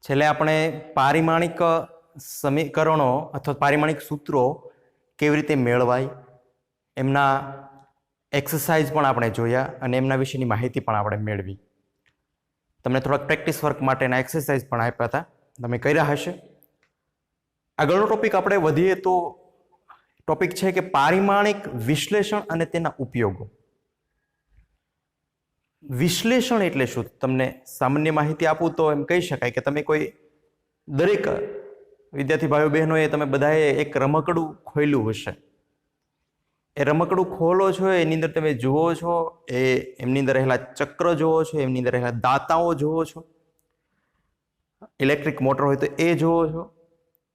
છેલ્લે આપણે પારિમાણિક સમીકરણો અથવા પારિમાણિક સૂત્રો કેવી રીતે મેળવાય એમના એક્સરસાઇઝ પણ આપણે જોયા અને એમના વિશેની માહિતી પણ આપણે મેળવી. તમને થોડાક પ્રેક્ટિસ વર્ક માટેના એક્સરસાઇઝ પણ આપ્યા હતા, તમે કર્યા હશે. આગળનો ટોપિક આપણે વધીએ તો ટોપિક છે કે પારિમાણિક વિશ્લેષણ અને તેના ઉપયોગો. વિશ્લેષણ એટલે શું? તમને સામાન્ય માહિતી આપું તો એમ કહી શકાય કે તમે કોઈ દરેક વિદ્યાર્થી ભાઈઓ બહેનોએ તમે બધાએ એક રમકડું ખોલ્યું હશે. એ રમકડું ખોલો છો, એની અંદર તમે જુઓ છો, એમની અંદર રહેલા ચક્ર જુઓ છો, એમની અંદર રહેલા દાંતાઓ જુઓ છો, ઇલેક્ટ્રિક મોટર હોય તો એ જુઓ છો,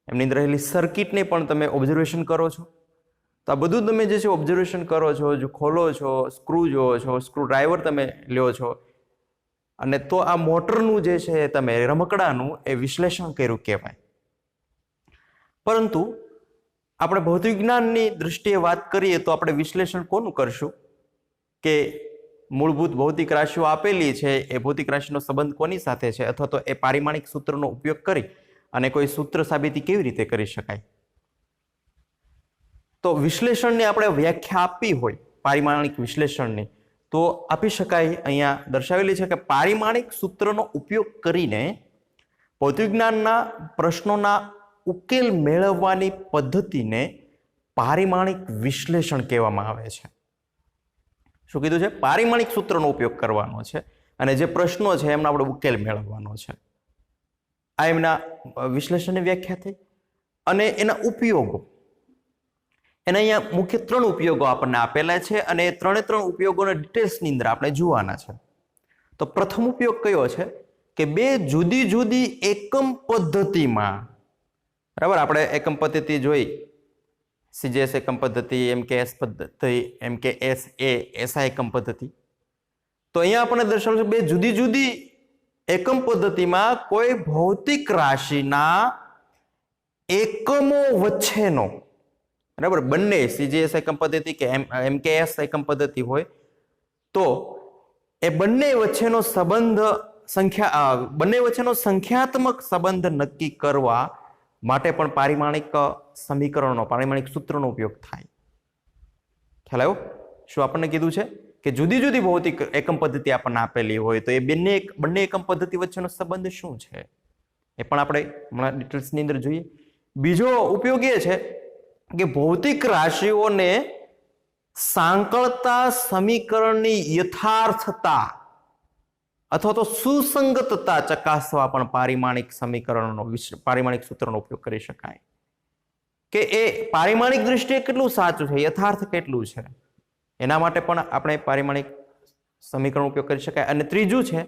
એમની અંદર રહેલી સર્કિટને પણ તમે ઓબ્ઝર્વેશન કરો છો. તો આ બધું તમે જે છે ઓબ્ઝર્વેશન કરો છો, જો ખોલો છો, સ્ક્રૂ જુઓ છો, સ્ક્રૂ ડ્રાઈવર તમે લ્યો છો, અને તો આ મોટરનું જે છે તમે રમકડાનું એ વિશ્લેષણ કર્યું કહેવાય. પરંતુ આપણે ભૌતિક વિજ્ઞાનની દૃષ્ટિએ વાત કરીએ તો આપણે વિશ્લેષણ કોનું કરશું? કે મૂળભૂત ભૌતિક રાશિઓ આપેલી છે, એ ભૌતિક રાશિનો સંબંધ કોની સાથે છે, અથવા તો એ પારિમાણિક સૂત્રનો ઉપયોગ કરી અને કોઈ સૂત્ર સાબિતી કેવી રીતે કરી શકાય. તો વિશ્લેષણની આપણે વ્યાખ્યા આપવી હોય પારિમાણિક વિશ્લેષણની, તો આપી શકાય. અહીંયા દર્શાવેલી છે કે પારિમાણિક સૂત્રનો ઉપયોગ કરીને ભૌતિક વિજ્ઞાનના પ્રશ્નોના ઉકેલ મેળવવાની પદ્ધતિને પારિમાણિક વિશ્લેષણ કહેવામાં આવે છે. શું કીધું છે? પારિમાણિક સૂત્રનો ઉપયોગ કરવાનો છે અને જે પ્રશ્નો છે એમનો આપણે ઉકેલ મેળવવાનો છે. આ એમના વિશ્લેષણની વ્યાખ્યા થઈ. અને એના ઉપયોગો, એના અહીંયા મુખ્ય 3 ઉપયોગો આપણને આપેલા છે અને એ 3 ઉપયોગોના ડિટેલ્સની અંદર આપણે જોવાના છે. તો પ્રથમ ઉપયોગ કયો છે કે 2 જુદી જુદી એકમ પદ્ધતિમાં, બરાબર, આપણે એકમ પદ્ધતિ જોઈ, સીજીએસ એકમ પદ્ધતિ, એમકેએસ પદ્ધતિ, એમકેએસ એ એસઆઈ એકમ પદ્ધતિ. તો અહીંયા આપણને દર્શાવેલું છે 2 જુદી જુદી એકમ પદ્ધતિમાં કોઈ ભૌતિક રાશિના એકમો વચ્ચેનો, બરાબર, બંને સીજીએસ એકમ પદ્ધતિ કે એમકેએસ એકમ પદ્ધતિ હોય તો એ બંને વચ્ચેનો સંખ્યાત્મક સંબંધ નક્કી કરવા માટે પણ પારિમાણિક સમીકરણો, પારિમાણિક સૂત્રનો ઉપયોગ થાય. ખ્યાલ આવ્યો? શું આપણને કીધું છે કે જુદી જુદી ભૌતિક એકમ પદ્ધતિ આપણને આપેલી હોય તો એ બંને એકમ પદ્ધતિ વચ્ચેનો સંબંધ શું છે એ પણ આપણે હમણાં ડિટેલ્સની અંદર જોઈએ. બીજો ઉપયોગ એ છે કે ભૌતિક રાશિઓને સાંકળતા સમીકરણની યથાર્થતા અથવા તો સુસંગતતા ચકાસવા પણ પારિમાણિક સમીકરણનો, પારિમાણિક સૂત્રનો ઉપયોગ કરી શકાય. કે એ પારિમાણિક દૃષ્ટિએ કેટલું સાચું છે, યથાર્થ કેટલું છે, એના માટે પણ આપણે પારિમાણિક સમીકરણનો ઉપયોગ કરી શકાય. અને ત્રીજું છે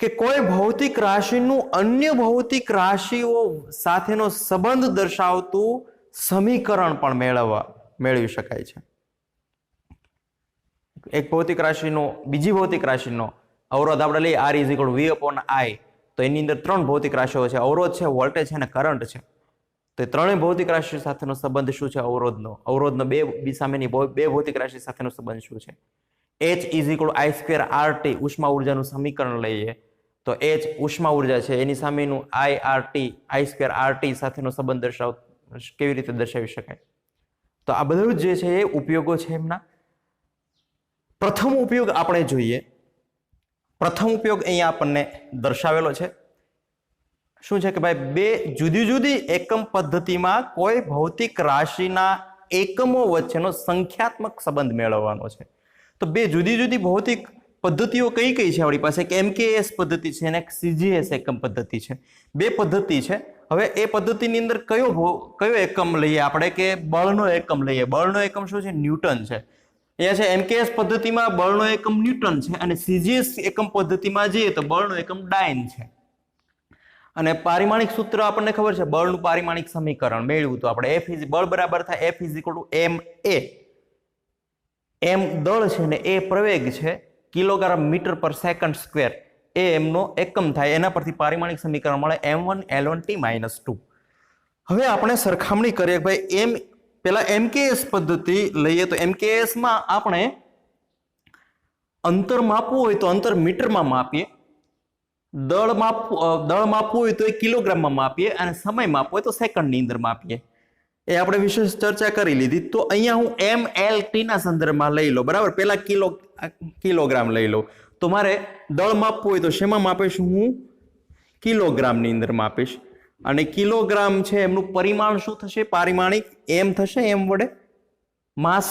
કે કોઈ ભૌતિક રાશિનું અન્ય ભૌતિક રાશિઓ સાથેનો સંબંધ દર્શાવતું સમીકરણ પણ મેળવી શકાય છે. એક ભૌતિક રાશિનો બીજી ભૌતિક રાશિનો અવરોધ આપણે લઈએ R = V/I, તો એની અંદર 3 ભૌતિક રાશિઓ છે, અવરોધ છે, વોલ્ટેજ છે અને કરંટ છે. તો એ 3 ભૌતિક રાશિ સાથેનો સંબંધ શું છે? અવરોધનો બે સામેની 2 ભૌતિક રાશિ સાથેનો સંબંધ શું છે? H = I²RT, ઉષ્મા ઉર્જાનું સમીકરણ લઈએ તો H ઉષ્મા ઉર્જા છે, એની સામેનું I²RT સાથેનો સંબંધ કેવી રીતે દર્શાવી શકાય? તો આ બધું જે છે એ ઉપયોગો છે એમના. પ્રથમ ઉપયોગ આપણે જોઈએ. પ્રથમ ઉપયોગ અહીંયા આપણને દર્શાવેલો છે. શું છે કે ભાઈ 2 જુદી જુદી એકમ પદ્ધતિમાં કોઈ ભૌતિક રાશિના એકમો વચ્ચેનો સંખ્યાત્મક સંબંધ મેળવવાનો છે. તો 2 જુદી જુદી ભૌતિક પદ્ધતિઓ કઈ કઈ છે આપણી પાસે? કે એમકેએસ પદ્ધતિ છે અને સીજીએસ એકમ પદ્ધતિ છે. 2 પદ્ધતિ છે. હવે એ પદ્ધતિની અંદર કયો એકમ લઈએ આપણે? કે બળનો એકમ લઈએ. બળનો એકમ શું છે? ન્યૂટન છે. અહીંયા છે એમકેએસ પદ્ધતિમાં બળનો એકમ ન્યૂટન છે અને સીજીએસ એકમ પદ્ધતિમાં જઈએ તો બળનો એકમ ડાયન છે. અને પારિમાણિક સૂત્ર આપણને ખબર છે, બળનું પારિમાણિક સમીકરણ મેળવ્યું તો આપણે બળ બરાબર થાય F = ma. m દળ છે ને એ પ્રવેગ છે, kg/s², એ એમનો એકમ થાય. એના પરથી પારિમાણિક સમીકરણ મળે m1 L1T - 2. હવે આપણે સરખામણી કરીએ ભાઈ પેલા એમકેએસ પદ્ધતિ લઈએ તો એમકેએસ માં આપણે અંતર માપવું હોય તો અંતર મીટરમાં માપીએ દળ માપવું હોય તો એ કિલોગ્રામમાં માપીએ અને સમય માપવો હોય તો સેકન્ડની અંદર માપીએ. એ આપણે વિશેષ ચર્ચા કરી લીધી. તો અહીંયા હું MLT ના સંદર્ભમાં લઈ લો, બરાબર. પેલા કિલોગ્રામ લઈ લો. તો મારે દળ માપવું હોય તો શેમાં માપીશ? હું કિલોગ્રામની અંદર માપીશ. અને કિલોગ્રામ છે એમનું પરિમાણ શું થશે? પારિમાણિક એમ થશે, એમ વડે માસ,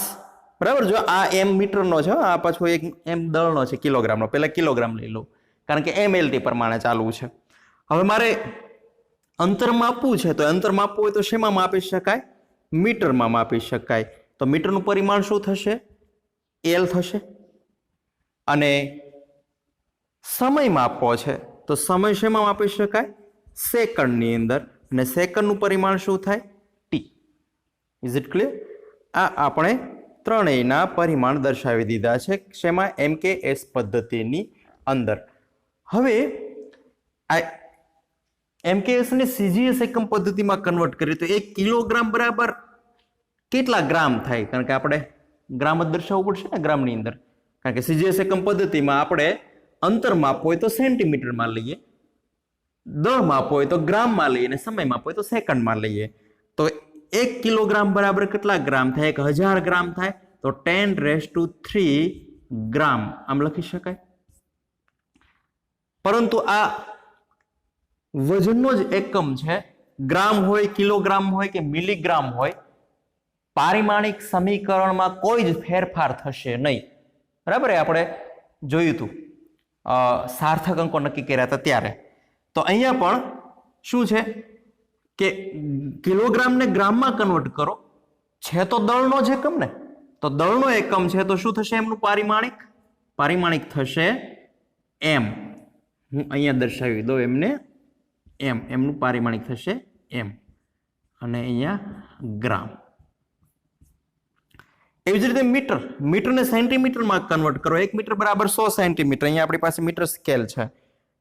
બરાબર. જો આ એમ મીટરનો છે, આ પાછો એક એમ દળનો છે કિલોગ્રામનો. પહેલા કિલોગ્રામ લઈ લો કારણ કે MLT પ્રમાણે ચાલવું છે. હવે મારે અંતર માપવું છે તો અંતર માપવું હોય તો શેમાં માપી શકાય? મીટરમાં માપી શકાય. તો મીટરનું પરિમાણ શું થશે? L થશે. અને સમય માપવો છે તો સમય શેમાં માપી શકાય? સેકન્ડની અંદર. અને સેકન્ડનું પરિમાણ શું થાય? T. Is it clear? આ આપણે ત્રણેયના પરિમાણ દર્શાવી દીધા છે. શેમાં? MKS પદ્ધતિની અંદર. હવે આ MKS ને CGS એકમ પદ્ધતિમાં કન્વર્ટ કરીએ તો 1 કિલોગ્રામ બરાબર કેટલા ગ્રામ થાય? કારણ કે આપણે ગ્રામ જ દર્શાવવું પડશે ને ગ્રામની અંદર. કારણ કે CGS એકમ પદ્ધતિમાં આપણે અંતર માપવું હોય તો સેન્ટીમીટરમાં લઈએ, દળ માપવું હોય તો ગ્રામમાં લઈએ અને સમય માપવો હોય તો સેકન્ડમાં લઈએ. તો 1 કિલોગ્રામ બરાબર કેટલા ગ્રામ થાય? 1000 ગ્રામ થાય. તો 10⁻³ ગ્રામ આમ લખી શકાય. પરંતુ આ વજનનો જ એકમ છે. ગ્રામ હોય, કિલોગ્રામ હોય કે મિલીગ્રામ હોય, પારિમાણિક સમીકરણમાં કોઈ જ ફેરફાર થશે નહીં, બરાબર. આપણે જોયું હતું સાર્થક અંકો નક્કી કર્યા હતા ત્યારે. તો અહીંયા પણ શું છે કે કિલોગ્રામને ગ્રામમાં કન્વર્ટ કરો, છે તો દળનો જ એકમ ને. તો દળનો એકમ છે તો શું થશે? એમનું પારિમાણિક થશે M. હું અહીંયા દર્શાવી દઉં એમને M. એમનું પારિમાણિક થશે M. અને અહીંયા ગ્રામ. એવી જ રીતે મીટરને સેન્ટીમીટરમાં કન્વર્ટ કરો. 1 મીટર બરાબર 100 સેન્ટીમીટર. અહીંયા આપણી પાસે મીટર સ્કેલ છે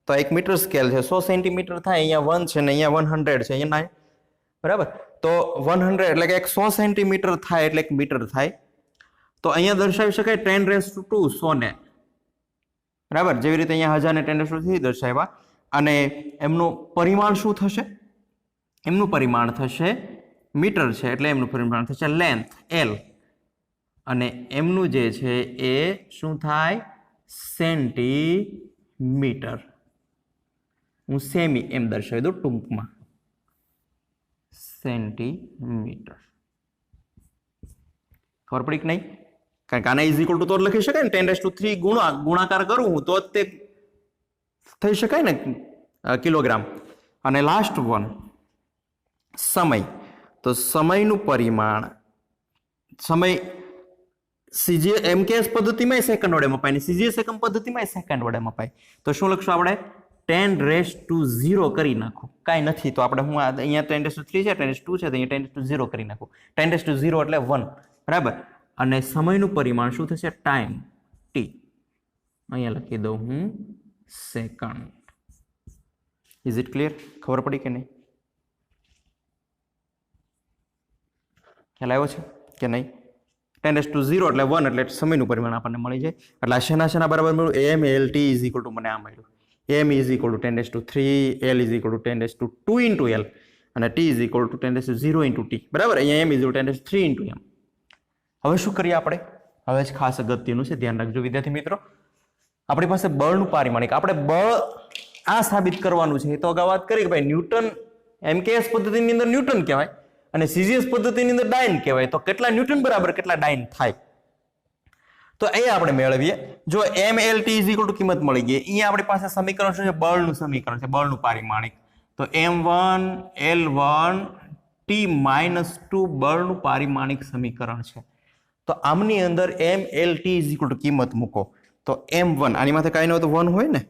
તો 1 મીટર સ્કેલ છે, 100 સેન્ટીમીટર થાય. અહીંયા 1 છે ને અહીંયા 100 છે, અહીંયા 9, બરાબર. તો 100 એટલે કે 100 સેન્ટીમીટર થાય એટલે 1 મીટર થાય. તો અહીંયા દર્શાવી શકાય 10⁻², 100 ને, બરાબર. જેવી રીતે અહીંયા 1000 ને 10⁻³ દર્શાવ્યા. અને એમનું પરિમાણ શું થશે? એમનું પરિમાણ થશે મીટર છે એટલે એમનું પરિમાણ થશે લેન્થ L. અને એમનું જે છે એ શું થાય? સેન્ટીમીટર. હું સેમી એમ દર્શાવી દઉં ટૂંકમાં, સેન્ટીમીટર. ખબર પડી કે નહીં? કારણ કે આના ઇઝ ઇક્વલ ટુ તો લખી શકાય ને, 10⁻³ ગુણાકાર કરું હું તો તે થઈ શકાય ને કિલોગ્રામ. અને લાસ્ટ વન સમય. તો સમયનું પરિમાણ, સમય MKS પદ્ધતિમાં સેકન્ડ વડે મપાય ને CGS એકમ પદ્ધતિમાં સેકન્ડ વડે મપાય. તો શું લખશું આપણે? 10⁻0 કરી નાખો. કાંઈ નથી તો આપણે હું અહીંયા 10⁻³ છે, 10⁻2 છે, તો અહીંયા 10⁻0 કરી નાખું. 10⁻0 એટલે 1, બરાબર. અને સમયનું પરિમાણ શું થશે? Time T. અહીંયા લખી દઉં હું સેકન્ડ. Is it clear? ખબર પડી કે નહીં? ખ્યાલ આવ્યો છે કે નહીં? 10⁻0 એટલે 1 એટલે સમયનું પરિમાણ આપણને મળી જાય. એટલે આ શેના બરાબર મળ્યું? MLT ઇઝ ઇક્વલ ટુ મને આ મળ્યું. M is equal two 10⁻3, L is equal two 10⁻2 into L અને T is equal two 10⁻0 into T, બરાબર. અહીંયા M is equal two 10⁻3 into M. હવે શું કરીએ આપણે? હવે જ ખાસ અગત્યનું છે, ધ્યાન રાખજો વિદ્યાર્થી મિત્રો. આપણી પાસે બળનું પારિમાણિક, આપણે બળ આ સાબિત કરવાનું છે. તો અગાઉ વાત કરી કે ભાઈ ન્યૂટન, MKS પદ્ધતિની અંદર ન્યૂટન કહેવાય અને CGS પદ્ધતિની અંદર ડાયન કહેવાય. તો કેટલા ન્યૂટન બરાબર કેટલા ડાયન થાય? તો એ આપણે મેળવીએ. જો MLT ઇઝ ઇક્વલ ટુ કિંમત મળી ગઈ. અહીંયા આપણી પાસે સમીકરણ શું છે? બળનું સમીકરણ છે, બળનું પારિમાણિક. તો M1 L1 T-2 બળનું પારિમાણિક સમીકરણ છે. તો આમની અંદર MLT ઇઝ ઇક્વલ ટુ કિંમત મૂકો. તો M1 આની માથે કાંઈ ન હોય તો 1 હોય ને.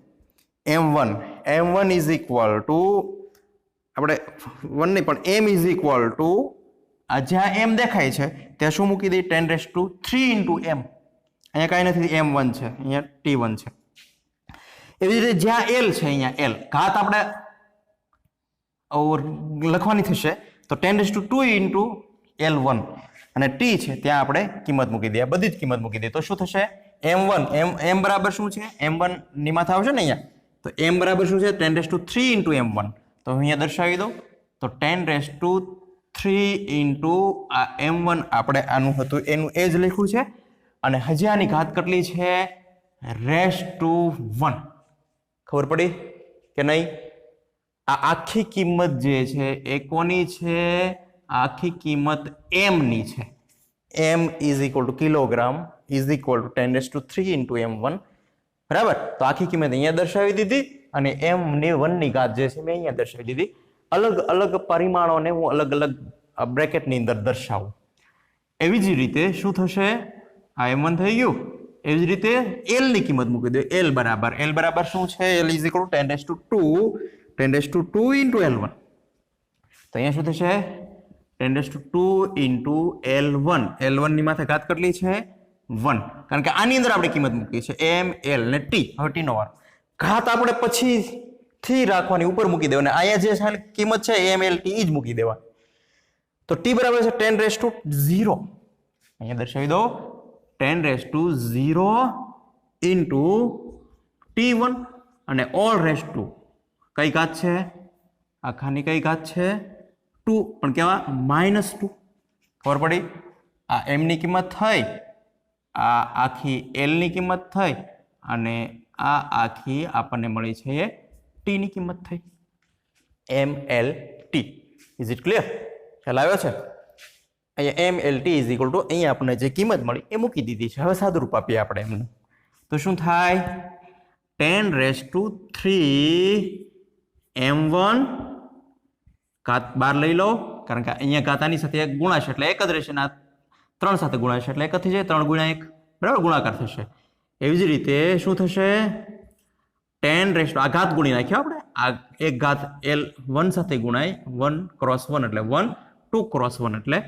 M1 ઇઝ ઇક્વલ ટુ આપણે 1 નહીં પણ M ઇઝ ઇક્વલ ટુ આ જ્યાં M દેખાય છે ત્યાં શું મૂકી દઈએ? 10⁻³ ઇન્ટુ M. અહીંયા કાંઈ નથી, M1 છે, અહીંયા T1 છે. એવી રીતે જ્યાં L છે અહીંયા L ઘાત આપણે લખવાની થશે તો 10⁻² ઇન્ટુ L1 અને T છે ત્યાં આપણે કિંમત મૂકી દઈએ, બધી જ કિંમત મૂકી દઈએ. તો શું થશે? M1 M બરાબર શું છે? M1 ની માથે આવશે ને અહીંયા તો m બરાબર શું છે 10⁻³ ઇન્ટુ m1 તો અહીંયા દર્શાવી દો તો 10⁻³ ઇન્ટુ આ m1 આપણે આનું હતું એનું એ જ લખ્યું છે અને હજી આની ઘાત કેટલી છે (1) ખબર પડી કે નહીં? આ આખી કિંમત જે છે એ કોની છે? આખી કિંમત m ની છે. m = કિલોગ્રામ = 10⁻³ ઇન્ટુ m1 બરાબર. તો આખી કિંમત અહીંયા દર્શાવી દીધી અને m ની 1 ની ઘાત જે છે મેં અહીંયા દર્શાવી દીધી. અલગ અલગ પરિમાણોને હું અલગ અલગ બ્રેકેટની અંદર દર્શાવું. એવી જ રીતે શું થશે? આ m1 થઈ ગયું. એવી જ રીતે l ની કિંમત મૂકી દો. l બરાબર શું છે? l = 10⁻² into l1. તો અહીંયા શું થશે? 10⁻² ઇન્ટુ l1. l1 ની માથે ઘાત કેટલી છે? 1. કારણ કે આની અંદર આપણે કિંમત મૂકી છે m, l ને t. હવે t નો વારો. ઘાત આપણે પછીથી રાખવાની, ઉપર મૂકી દેવાની. અહીંયા જે કિંમત છે m, l, t જ મૂકી દેવાની. તો t બરાબર છે 10⁻0. અહીંયા દર્શાવી દો 10⁻0 ઇન્ટુ t1 અને ઓલ રેસ્ટ ટુ કઈ ઘાત છે? આખાની કઈ ઘાત છે? 2. પણ કેવા? -2. ખબર પડી? આ m ની કિંમત થઈ, આ આખી l ની કિંમત થઈ અને આ આખી આપણને મળી છે એ t ની કિંમત થઈ. m, l, t. Is it clear? ખ્યાલ આવ્યો છે? અહીંયા m, l, t = અહીંયા આપણને જે કિંમત મળી એ મૂકી દીધી છે. હવે સાદુરૂપ આપીએ આપણે એમનું. તો શું થાય? 10⁻³ m1 ઘાત 12 લઈ લો, કારણ કે અહીંયા ઘાત આની સાથે 1 ગુણાશે એટલે 1 જ રહેશે. 3 સાથે ગુણાશે એટલે 1 થઈ જાય. 3 × 1 બરાબર ગુણાકાર થશે. એવી જ રીતે શું થશે? 10 આ ઘાત ગુણી નાખ્યો આપણે. આ એક ઘાત l1 સાથે ગુણાય, 1 × 1 એટલે 1, 2 × 1 એટલે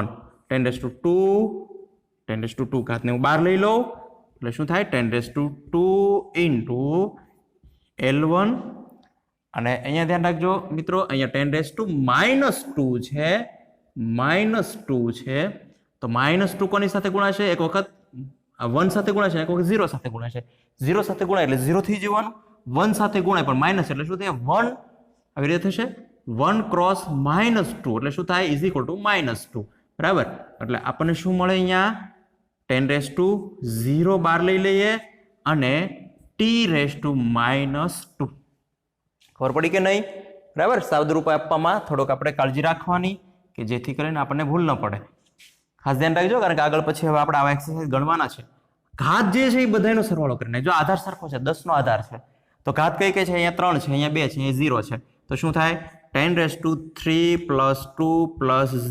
1. 10⁻² ઘાતને હું 12 લઈ લઉં એટલે શું થાય? 10⁻² ઇન્ટુ l1 અને અહીંયા ધ્યાન રાખજો મિત્રો, અહીંયા 10⁻² છે, -2 છે. તો -2 કોની સાથે ગુણાશે? એક વખત 1 સાથે ગુણાશે, એક વખત 0 સાથે ગુણાશે. 0 સાથે ગુણાય એટલે 0 થઈ જવાનું. 1 સાથે ગુણાય પણ માઇનસ એટલે શું થાય? 1. આવી રીતે થશે 1 × -2 એટલે શું થાય? = -2 બરાબર. એટલે આપણને શું મળે? અહીંયા 10⁻0 બહાર લઈ લઈએ અને t⁻². ખબર પડી કે નહીં? બરાબર. સાદુરૂપ આપવામાં થોડોક આપણે કાળજી રાખવાની કે જેથી કરીને આપણને ભૂલ ન પડે. ખાસ ધ્યાન રાખજો, કારણ કે આગળ પછી હવે આપણે આવા એક્સરસાઇઝ ગણવાના છે. ઘાત જે છે એ બધાનો સરવાળો કરીને, જો આધાર સરખો છે, 10 નો આધાર છે, તો ઘાત કઈ કઈ છે? અહીંયા 3 છે, અહીંયા 2 છે, અહીંયા 0 છે. તો શું થાય? 10⁻³ + 2 +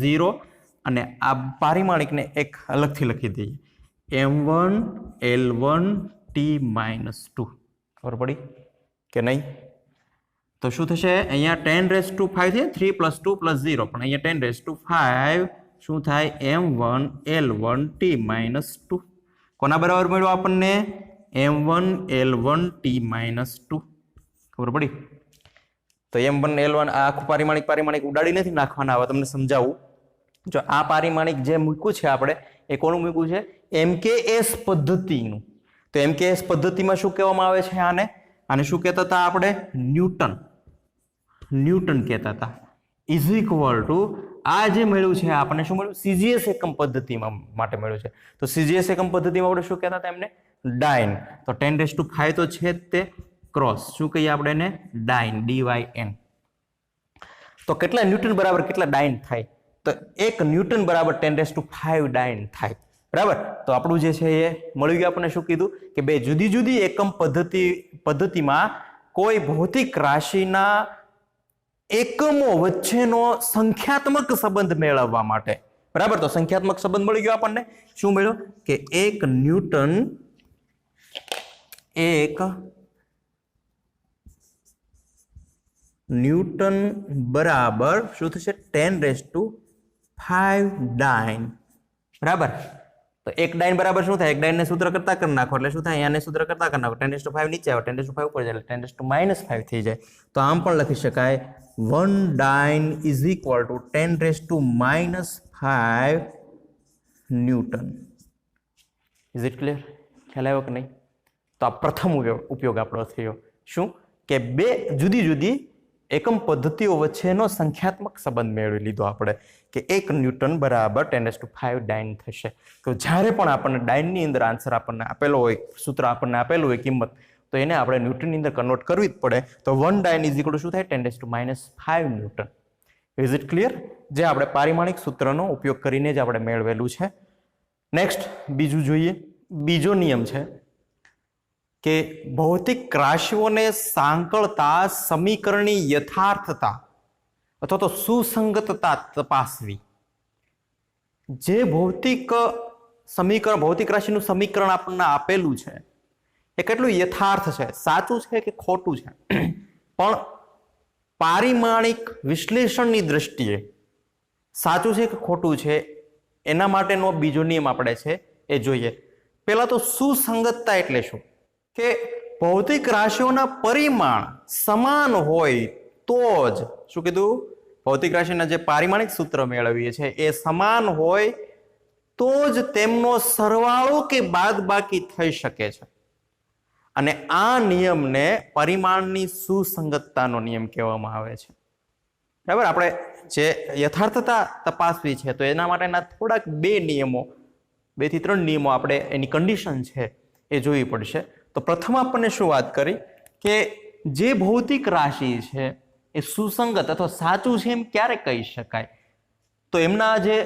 0 અને આ પારિમાણિકને એક અલગથી લખી દઈએ. m1 l1 t-2. ખબર પડી કે નહીં? તો શું થશે? અહીંયા 10⁻5 છે, 3 + 2 + 0, પણ અહીંયા 10⁻5 શું થાય? m1 l1 t-2. કોના બરાબર મળ્યો આપણને? m1 l1 t-2. ખબર પડી? તો m1 l1 આ આખું પારિમાણિક ઉડાડી નથી નાખવાના. હવે તમને સમજાવું. જો આ પારિમાણિક જે મૂક્યું છે આપણે, એ કોનું મૂક્યું છે? MKS પદ્ધતિનું. તો MKS પદ્ધતિમાં શું કહેવામાં આવે છે? આને શું કહેતા હતા આપણે? ન્યૂટન કહેતા હતા. = આ જે મળ્યું છે આપણને શું મળ્યું? CGS એકમ પદ્ધતિમાં માટે મળ્યું છે. તો CGS એકમ પદ્ધતિમાં આપણે શું કહેતા હતા એમને? ડાઇન. તો 10⁵ તો છે જ તે, ક્રોસ શું કહીએ આપણે એને? ડાઇન, DYN. તો કેટલા ન્યૂટન બરાબર કેટલા ડાઇન થાય? તો 1 ન્યૂટન બરાબર 10⁵ ડાઇન થાય. બરાબર. તો આપણું જે છે એ મળી ગયું. આપણને શું કીધું કે બે જુદી જુદી એકમ પદ્ધતિમાં કોઈ ભૌતિક રાશિના એકમો વચ્ચેનો સંખ્યાત્મક સંબંધ મેળવવા માટે. બરાબર. તો સંખ્યાત્મક સંબંધ મળી ગયો આપણને. શું મળ્યો? કે 1 ન્યૂટન બરાબર શું થશે? 10⁵ ડાઇન. બરાબર. તો 1 ડાઇન બરાબર શું થાય? 1 ડાઇનને સૂત્ર કરતા કરી નાખો એટલે શું થાય? આને સૂત્ર કરતા કરી નાખો. 10⁵ નીચે આવે, 10⁵ ઉપર જાય એટલે 10⁻5 થઈ જાય. તો આમ પણ લખી શકાય 1 ડાઇન = 10⁻5 ન્યૂટન. Is it clear? ખ્યાલ આવ્યો કે નહીં? તો આ પ્રથમ ઉપયોગ આપણો થયો. શું કે બે જુદી જુદી એકમ પદ્ધતિઓ વચ્ચેનો સંખ્યાત્મક સંબંધ મેળવી લીધો આપણે કે 1 ન્યૂટન બરાબર 10⁵ ડાઇન થશે. તો જ્યારે પણ આપણને ડાઇનની અંદર આન્સર આપણને આપેલો હોય, સૂત્ર આપણને આપેલું હોય કિંમત, તો એને આપણે ન્યૂટનની અંદર કન્વર્ટ કરવી જ પડે. તો 1 ડાઇન ઇઝ ઇક્વલ ટુ શું થાય? 10⁻⁵ ન્યૂટન. Is it clear? જે આપણે પારિમાણિક સૂત્રનો ઉપયોગ કરીને જ આપણે મેળવેલું છે. નેક્સ્ટ બીજું જોઈએ. બીજો નિયમ છે કે ભૌતિક રાશિઓને સાંકળતા સમીકરણની યથાર્થતા અથવા તો સુસંગતતા તપાસવી. જે ભૌતિક રાશિનું સમીકરણ આપણને આપેલું છે એ કેટલું યથાર્થ છે, સાચું છે કે ખોટું છે, પણ પારિમાણિક વિશ્લેષણની દ્રષ્ટિએ સાચું છે કે ખોટું છે, એના માટેનો બીજો નિયમ આપણે છે એ જોઈએ. પહેલા તો સુસંગતતા એટલે શું? કે ભૌતિક રાશિઓના પરિમાણ સમાન હોય તો જ, શું કીધું? ભૌતિક રાશિના જે પારિમાણિક સૂત્ર મેળવીએ છીએ એ સમાન હોય તો જ તેમનો સરવાળો કે બાદબાકી થઈ શકે છે. અને આ નિયમને પરિમાણની સુસંગતતાનો નિયમ કહેવામાં આવે છે. બરાબર? આપણે જે યથાર્થતા તપાસવી છે તો એના માટેના થોડાક 2 થી 3 નિયમો આપણે એની કન્ડિશન છે એ જોવી પડશે. તો પ્રથમ આપણને શું વાત કરી કે જે ભૌતિક રાશિ છે એ સુસંગત અથવા સાચું છે એમ ક્યારે કહી શકાય? તો એમના જે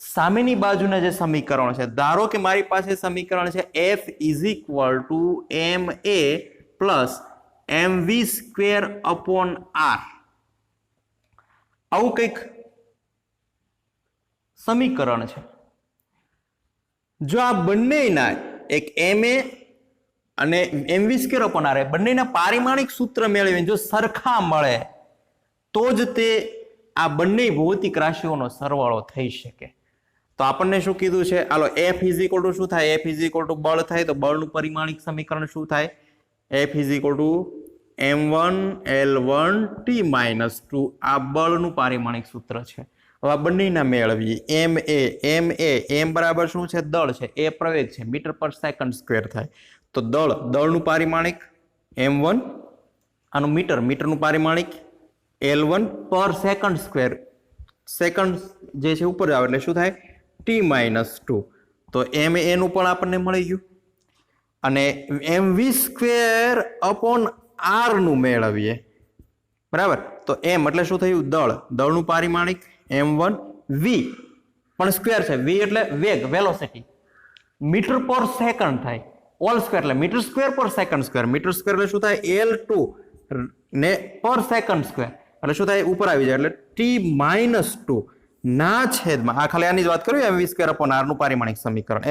સામેની બાજુના જે સમીકરણ છે, ધારો કે મારી પાસે સમીકરણ છે F = ma પ્લસ mv²/r. આવું કંઈક સમીકરણ છે. જો આ બંનેના એક ma અને mv²/r બંનેના પારિમાણિક સૂત્ર મેળવીને જો સરખા મળે તો જ તે આ બંને ભૌતિક રાશિઓનો સરવાળો થઈ શકે. તો આપણને શું કીધું છે? હાલો, F = શું થાય? F = બળ થાય. તો બળનું પરિમાણિક સમીકરણ શું થાય? F = m1L1T-2. આ બળનું પારિમાણિક સૂત્ર છે. હવે આ બંનેના મેળવીએ. m બરાબર શું છે? દળ છે. એ પ્રવેગ છે, મીટર/સેકન્ડ² થાય. તો દળનું પારિમાણિક m1, આનું મીટરનું પારિમાણિક L1/સેકન્ડ². સેકન્ડ જે છે ઉપર આવે એટલે શું થાય? T-2. તો ma નું પણ આપણને મળી ગયું. અને mv²/r નું મેળવીએ. બરાબર? તો m એટલે શું થયું? દળનું પારિમાણિક m1, v પણ સ્ક્વેર છે, v એટલે વેગ, વેલોસિટી, મીટર/સેકન્ડ થાય, ઓલ સ્ક્વેર એટલે મીટર²/સેકન્ડ². મીટર² એટલે શું થાય? L2 ને /સેકન્ડ² એટલે શું થાય? ઉપર આવી જાય એટલે T-2 ના છેદમાં, આ ખાલી આની જ વાત કરી, mv²/r નું પારિમાણિક સમીકરણ,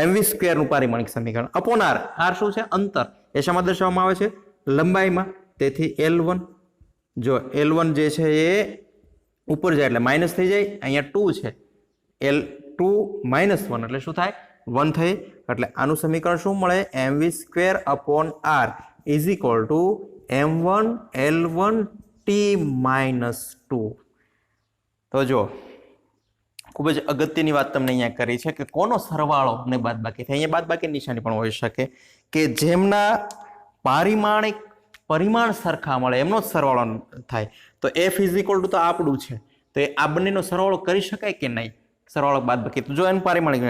mv² નું પારિમાણિક સમીકરણ અપોન r. r શું છે? અંતર. એ શામાં દર્શાવવામાં આવે છે? લંબાઈમાં. તેથી L1, જો L1 જે છે એ ઉપર જાય એટલે માઇનસ થઈ જાય, અહીંયા 2 છે, L2 - 1 એટલે શું થાય? 1 થઈ. એટલે આનું સમીકરણ શું મળે? mv²/r = m1L1T-2. તો જો ખૂબ જ અગત્યની વાત તમને અહીંયા કરી છે કે કોનો સરવાળો ને બાદબાકી થાય. અહીંયા બાદબાકી નિશાની પણ હોઈ શકે કે જેમના પરિમાણ સરખા મળે એમનો જ સરવાળો થાય. તો F = તો આપણું છે, તો આ બંનેનો સરવાળો કરી શકાય કે નહીં? સરવાળો બાદબાકી. તો જો એનું પારિમાણિક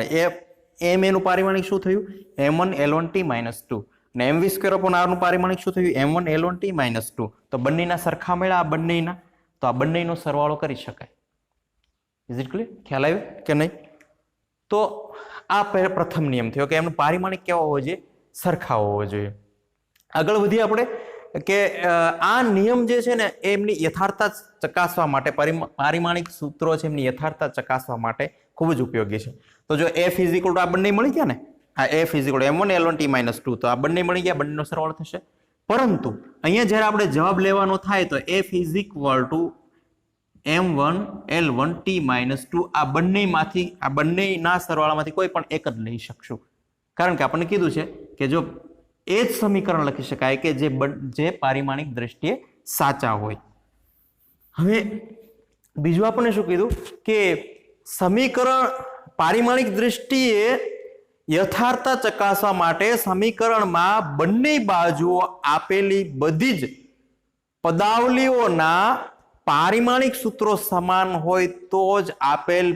ma નું પારિમાણિક શું થયું? m1L1T-2. અને mv²/r નું પારિમાણિક શું થયું? m1L1T-2. તો બંનેના સરખા મળ્યા, આ બંનેના, તો આ બંનેનો સરવાળો કરી શકાય. Is it clear? ખ્યાલ આવ્યો કે નહીં? તો આ પ્રથમ નિયમ થયો કે એમનું પારિમાણિક કેવો હોવો જોઈએ? સરખા હોવો જોઈએ. આગળ વધીએ આપણે કે આ નિયમ જે છે ને એમની યથાર્થતા ચકાસવા માટે, પારિમાણિક સૂત્રો છે એમની યથાર્થતા ચકાસવા માટે ખૂબ જ ઉપયોગી છે. તો જો F = આ બંને મળી ગયા ને, આ F = m1L1T-2, તો આ બંને મળી ગયા, બંનેનો સરવાળો થશે. પરંતુ અહીંયા જ્યારે આપણે જવાબ લેવાનો થાય તો F = m1L1T-2, આ બંનેના સરવાળામાંથી કોઈ પણ એક જ લઈ શકશું. કારણ કે આપણને કીધું છે કે જો એ જ સમીકરણ લખી શકાય કે જે પારિમાણિક દ્રષ્ટિએ સાચા હોય. હવે બીજું આપણને શું કીધું કે સમીકરણ પારિમાણિક દ્રષ્ટિએ યથાર્થતા ચકાસવા માટે સમીકરણમાં બંને બાજુઓ આપેલી બધી જ પદાવલીઓના પારિમાણિક સૂત્રો સમાન હોય તો જ આપેલ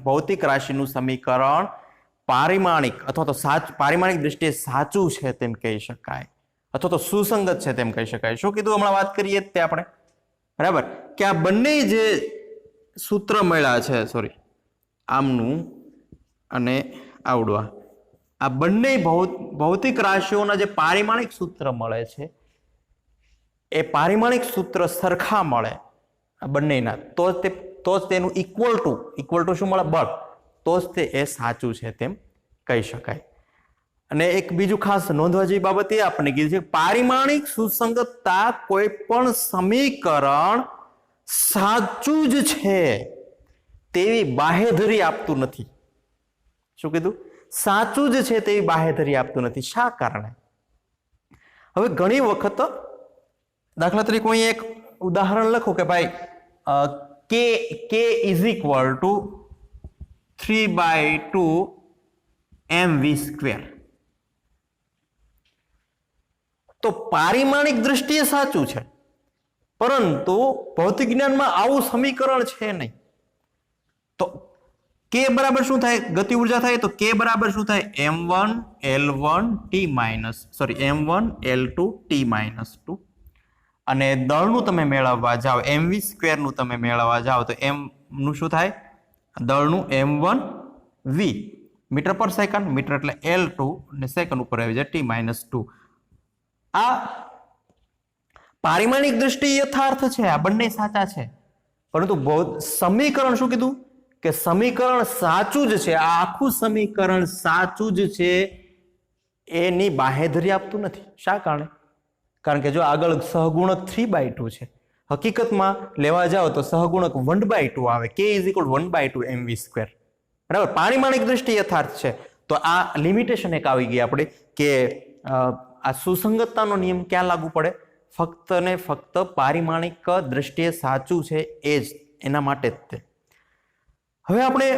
ભૌતિક રાશિનું સમીકરણ પારિમાણિક અથવા તો પારિમાણિક દ્રષ્ટિએ સાચું છે તેમ કહી શકાય અથવા તો સુસંગત છે તેમ કહી શકાય. શું કીધું હમણાં વાત કરીએ તે આપણે, બરાબર, કે આ બંને જે સૂત્ર મળ્યા છે, સોરી આમનું અને આવડવા, આ બંને ભૌતિક રાશિઓના જે પારિમાણિક સૂત્ર મળે છે એ પારિમાણિક સૂત્ર સરખા મળે આ બંનેના તો જ તેનું ઇક્વલ ટુ શું મળે, બળ, તો જ તે એ સાચું છે તેમ કહી શકાય. અને એક બીજું ખાસ નોંધવા જેવી બાબત એ આપણને કીધી છે, પારિમાણિક સુસંગતતા કોઈ પણ સમીકરણ સાચું જ છે તેવી બાહેધરી આપતું નથી. શું કીધું? સાચું જ છે તેવી બાહેધરી આપતું નથી. શા કારણે? હવે ઘણી વખત દાખલા તરીકે હું એક ઉદાહરણ લખું કે ભાઈ k is equal two 3/2 mv². તો પારિમાણિક દ્રષ્ટિએ સાચું છે, પરંતુ ભૌતિક જ્ઞાનમાં આવું સમીકરણ છે નહીં. તો k બરાબર શું થાય? ગતિ ઉર્જા થાય તો k બરાબર શું થાય? m1 l1 t minus m1 l2 t minus 2. અને દળનું તમે મેળવવા જાઓ, mv² નું તમે મેળવવા જાઓ તો m નું શું થાય? દળનું m1 v મીટર પર સેકન્ડ, મીટર એટલે l2 અને સેકન્ડ ઉપર આવી જાય t માઇનસ 2. આ પારિમાણિક દ્રષ્ટિએ યથાર્થ છે, આ બંને સાચા છે, પરંતુ સમીકરણ શું કીધું કે સમીકરણ સાચું જ છે, આ આખું સમીકરણ સાચું જ છે એની બાહેધરી આપતું નથી. શા કારણે? કારણ કે જો આગળ સહગુણક 3/2 છે, હકીકતમાં લેવા જાઓ તો સહગુણક 1/2 આવે, k ઇઝ ઇક્વલ 1/2 mv². બરાબર, પારિમાણિક દ્રષ્ટિએ યથાર્થ છે. તો આ લિમિટેશન એક આવી ગઈ આપણે કે આ સુસંગતતાનો નિયમ ક્યાં લાગુ પડે? ફક્ત ને ફક્ત પારિમાણિક દ્રષ્ટિએ સાચું છે એ જ, એના માટે જ તે. હવે આપણે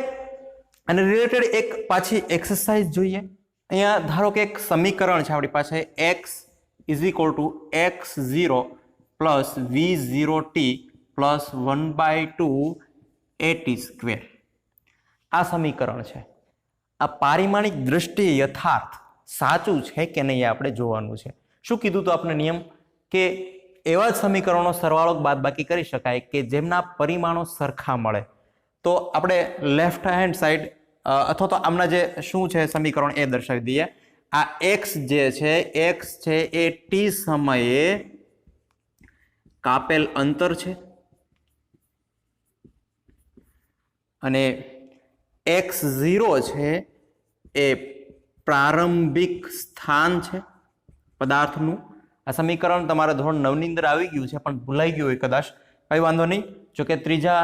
આને રિલેટેડ એક પાછી એક્સરસાઇઝ જોઈએ. અહીંયા ધારો કે એક સમીકરણ છે આપણી પાસે, x is equal two x0 plus v0t plus 1/2 at². આ સમીકરણ છે. આ પારિમાણિક દ્રષ્ટિએ યથાર્થ સાચું છે કે નહીં આપણે જોવાનું છે. શું કીધું તો આપણે નિયમ કે એવા જ સમીકરણો સરવાળો બાદબાકી કરી શકાય કે જેમના પરિમાણો સરખા મળે. તો આપણે લેફ્ટ હેન્ડ સાઈડ અથવા તો આમના જે શું છે સમીકરણ એ દર્શાવી દઈએ. આ x જે છે, x છે એ t સમયે કાપેલ અંતર છે અને x0 છે એ પ્રારંભિક સ્થાન છે પદાર્થનું. આ સમીકરણ તમારા ધોરણ 9 ની અંદર આવી ગયું છે પણ ભૂલાઈ ગયું હોય કદાચ, કઈ વાંધો નહીં. જો કે ત્રીજા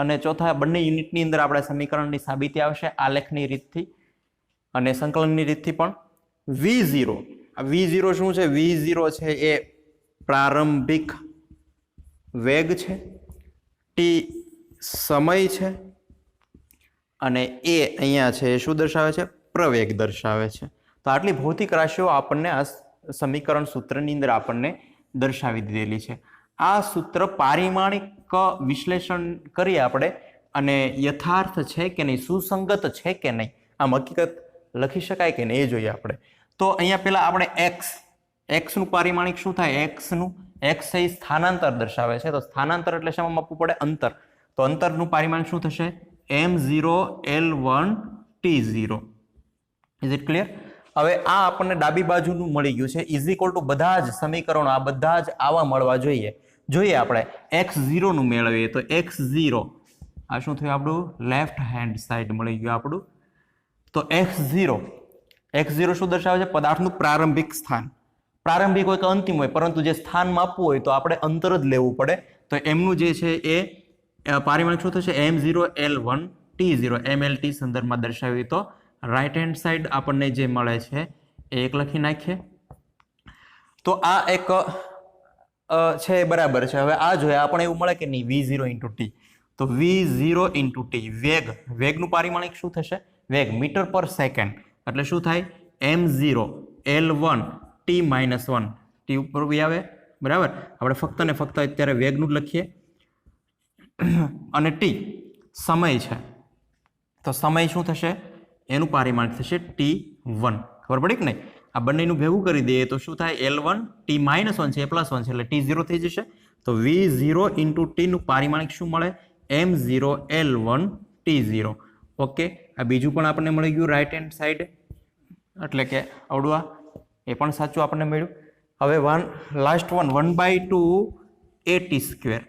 અને ચોથા બંને યુનિટની અંદર આપણે સમીકરણની સાબિતી આવશે આલેખની રીતથી અને સંકલનની રીતથી પણ. v0, આ v0 શું છે? v0 છે એ પ્રારંભિક વેગ છે, t સમય છે અને એ અહીંયા છે શું દર્શાવે છે? પ્રવેગ દર્શાવે છે. તો આટલી ભૌતિક રાશિઓ આપણને આ સમીકરણ સૂત્રની અંદર આપણને દર્શાવી દીધેલી છે. આ સૂત્ર પારિમાણિક વિશ્લેષણ કરીએ આપણે અને યથાર્થ છે કે નહીં, સુસંગત છે કે નહીં, આમ હકીકત લખી શકાય કે નહીં એ જોઈએ આપણે. તો અહીંયા પેલા આપણે x નું પારિમાણિક શું થાય? x એ સ્થાનાંતર દર્શાવે છે. તો સ્થાનાંતર એટલે શામાં માપવું પડે? અંતર. તો અંતરનું પારિમાણિક શું થશે? m0 l1 t0. Is it clear? હવે આ આપણને ડાબી બાજુનું મળી ગયું છે. ઇઝ ઇક્વલ ટુ બધા જ સમીકરણો આ બધા જ આવા મળવા જોઈએ. આપણે x0 નું મેળવીએ તો x0 આ શું થયું આપણું? લેફ્ટ હેન્ડ સાઈડ મળી ગયું આપણું. તો x0 શું દર્શાવે છે? પદાર્થનું પ્રારંભિક સ્થાન. પ્રારંભિક હોય કે અંતિમ હોય, પરંતુ જે સ્થાન માપવું હોય તો આપણે અંતર જ લેવું પડે. તો એમનું જે છે એ પારિમાણિક શું થશે? m0 l1 t0. mlt સંદર્ભમાં દર્શાવી તો રાઈટ હેન્ડ સાઈડ આપણને જે મળે છે એ એક લખી નાખીએ. તો આ એક છે બરાબર છે. હવે આ જોઈએ આપણે એવું મળે કે નહીં? v0 × t. તો v0 × t વેગનું પારિમાણિક શું થશે? વેગ મીટર પર સેકન્ડ એટલે શું થાય m0 l1 t-1 ટી ઉપર બી આવે બરાબર. આપણે ફક્ત ને ફક્ત અત્યારે વેગનું જ લખીએ અને ટી સમય છે તો સમય શું થશે એનું પારિમાણિક થશે t1. ખબર પડી કે નહીં? આ બંનેનું ભેગું કરી દઈએ તો શું થાય l1 t-1 છે +1 છે એટલે t0 થઈ જશે. તો v0 ઇન્ટુ ટી નું પારિમાણિક શું મળે m0 l1 t0. ઓકે, આ બીજું પણ આપણને મળી ગયું રાઈટ હેન્ડ સાઈડ એટલે કે આવડું એ પણ સાચું આપણને મળ્યું. હવે લાસ્ટ વન 1/2 at².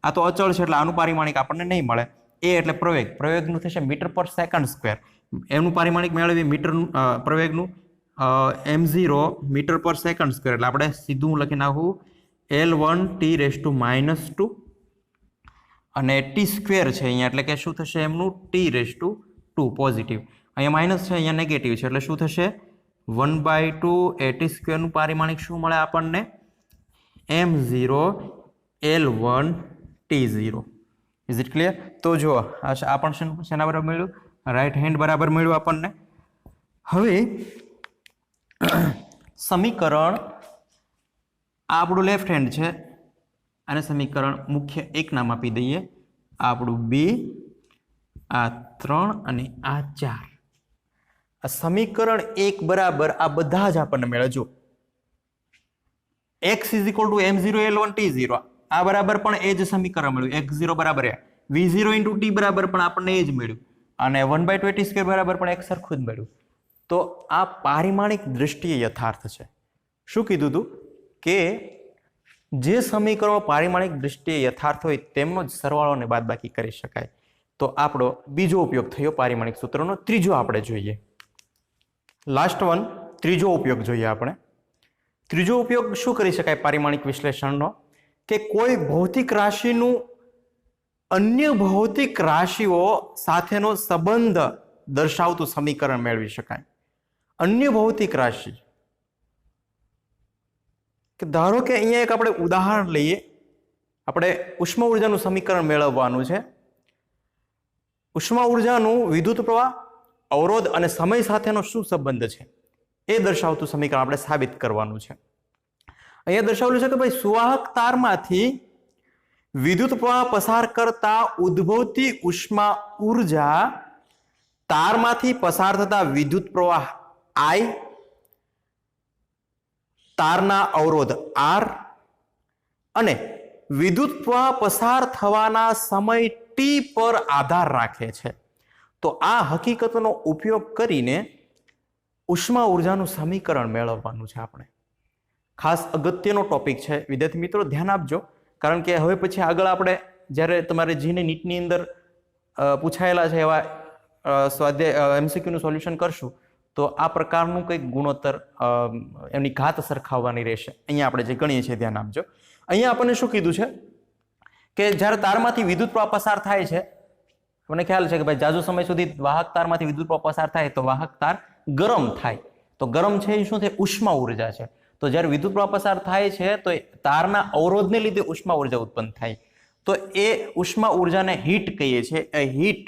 આ તો અચળ છે એટલે આનું પારિમાણિક આપણને નહીં મળે. એ એટલે પ્રવેગનું થશે મીટર પર સેકન્ડ સ્ક્વેર. એનું પારિમાણિક મેળવીએ મીટરનું પ્રવેગનું m0 મીટર પર સેકન્ડ સ્ક્વેર એટલે આપણે સીધું લખી નાખું l1 t⁻². અને t² છે અહીંયા એટલે કે શું થશે એમનું t⁻². પોઝિટિવ અહીંયા માઇનસ છે અહીંયા નેગેટિવ છે એટલે શું થશે 1/2 at² નું પારિમાણિક શું મળે આપણને m0 l1 t0. Is it clear? તો જુઓ આ પણ શેના બરાબર મળ્યું રાઈટ હેન્ડ બરાબર મળ્યું આપણને. હવે સમીકરણ આપણું લેફ્ટ હેન્ડ છે અને સમીકરણ મુખ્ય 1 નામ આપી દઈએ. આપણું 2 આ 3 અને આ 4. આ સમીકરણ 1 બરાબર આ બધા જ આપણને મળે. જો x = m0 l1 t0 આ બરાબર પણ એ જ સમીકરણ મળ્યું. x0 બરાબર v0 × t બરાબર પણ આપણને એ જ મળ્યું અને 1/2 at² બરાબર પણ એક સરખું જ મળ્યું. તો આ પારિમાણિક દ્રષ્ટિએ યથાર્થ છે. શું કીધું હતું કે જે સમીકરણો પારિમાણિક દ્રષ્ટિએ યથાર્થ હોય તેમનો જ સરવાળો અને બાદબાકી કરી શકાય. તો આપણો બીજો ઉપયોગ થયો પારિમાણિક સૂત્રનો. ત્રીજો આપણે જોઈએ લાસ્ટ વન ત્રીજો ઉપયોગ જોઈએ આપણે. ત્રીજો ઉપયોગ શું કરી શકાય પારિમાણિક વિશ્લેષણનો કે કોઈ ભૌતિક રાશિનું અન્ય ભૌતિક રાશિઓ સાથેનો સંબંધ દર્શાવતું સમીકરણ મેળવી શકાય. અન્ય ભૌતિક રાશિ કે ધારો કે અહીંયા એક આપણે ઉદાહરણ લઈએ. આપણે ઉષ્મા ઉર્જાનું સમીકરણ મેળવવાનું છે. ઉષ્મા ઉર્જાનું વિદ્યુત પ્રવાહ અવરોધ અને સમય સાથેનો શું સંબંધ છે એ દર્શાવતું સમીકરણ આપણે સાબિત કરવાનું છે. અહીંયા દર્શાવેલું છે કે ભાઈ સુવાહક તારમાંથી વિદ્યુત પ્રવાહ પસાર કરતા ઉદ્ભવતી ઉષ્મા ઉર્જા તારમાંથી પસાર થતા વિદ્યુત પ્રવાહ I, તારના અવરોધ R અને વિદ્યુત પ્રવાહ પસાર થવાના સમય t પર આધાર રાખે છે. તો આ હકીકતનો ઉપયોગ કરીને ઉષ્મા ઉર્જાનું સમીકરણ મેળવવાનું છે આપણે. ખાસ અગત્યનો ટોપિક છે વિદ્યાર્થી મિત્રો, ધ્યાન આપજો. કારણ કે હવે પછી આગળ આપણે જ્યારે તમારે જીને નીટની અંદર પૂછાયેલા છે એવા સ્વાધ્યાય MCQ નું સોલ્યુશન કરશું તો આ પ્રકારનું કંઈક ગુણોત્તર એમની ઘાત સરખાવવાની રહેશે. અહીંયા આપણે જે ગણીએ છીએ ધ્યાન આપજો. અહીંયા આપણને શું કીધું છે કે જ્યારે તારમાંથી વિદ્યુત પ્રવાહ પસાર થાય છે, મને ખ્યાલ છે કે ભાઈ જાજો સમય સુધી વાહક તારમાંથી વિદ્યુત પ્રવાહ પસાર થાય તો વાહક તાર ગરમ થાય. તો ગરમ છે એ શું થાય ઉષ્મા ઉર્જા છે. તો જ્યારે વિદ્યુત પ્રવાહ પસાર થાય છે તો તારના અવરોધને લીધે ઉષ્મા ઉર્જા ઉત્પન્ન થાય. તો એ ઉષ્મા ઉર્જાને હીટ કહીએ છીએ. એ હીટ